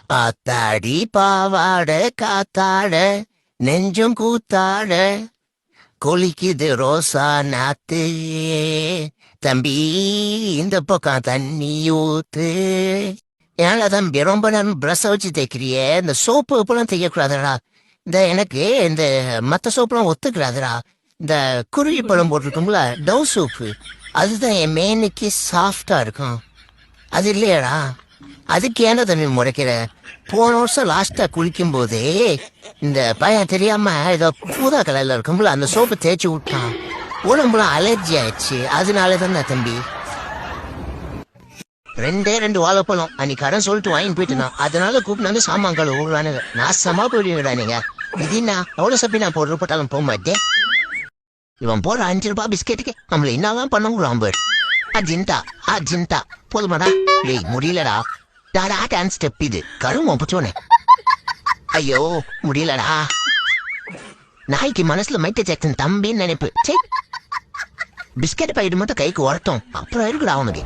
ஆத்தாடி பாவாட காத்தாட நெஞ்சும் கூத்தாட கொலிக்குது ரோசா நாத்து தம்பி இந்த பக்கம் தண்ணி ஊத்து. ஏன்னா தம்பி ரொம்ப நேரம் பிரஷ வச்சு தேய்க்கிறியே, இந்த சோப்பு இப்பெல்லாம் செய்யக்கூடாதுடா. எனக்கு இந்த மற்ற சோப்புலாம் ஒத்துக்கிறாதுடா. இந்த குருவி பழம் போட்டிருக்கும்ல டவ் சோப்பு, அதுதான் என் மேனுக்கு சாஃப்டா இருக்கும். அது இல்லையாடா? அதுக்கு ஏன்னா தம்பி முறைக்கிற? போன வருஷம் லாஸ்டா குளிக்கும் போதே இந்த பையன் தெரியாம ஏதோ பூதா கலர்ல இருக்கும்ல அந்த சோப்பு தேய்ச்சி விட்டான், உடம்புலாம் அலர்ஜி ஆயிடுச்சு. அதனால தானே தம்பி. 2 வாழைப்பழம் அன்னைக்கு கடன் சொல்லிட்டு வாங்கிட்டு போயிட்டு, அதனால கூப்பிட்டு வந்து சாமான்கள் ஓடுவானுங்க. நாசமா போயிடுவீடா நீங்க. இதுனா எவ்வளவு சப்பி நான் போடுற போட்டாலும் போக மாட்டேன். இவன் போற 5 ரூபாய் பிஸ்கெட்டுக்கு நம்மள என்னதான் பண்ண விடுவான். அஜின்டா போதுமாடா? டேய் முடியலடா. டாடா டான்ஸ் ஸ்டெப் இது கரும புச்சோனே. ஐயோ முடியலடா. நாய்க்கு மனசுல மைக்கேல் ஜாக்சன் தம்பின்னு நினைப்பு. பிஸ்கெட் பாக்கெட் மட்டும் கைக்கு வரட்டும், அப்புறம் இருக்குடா அவனுக்கு.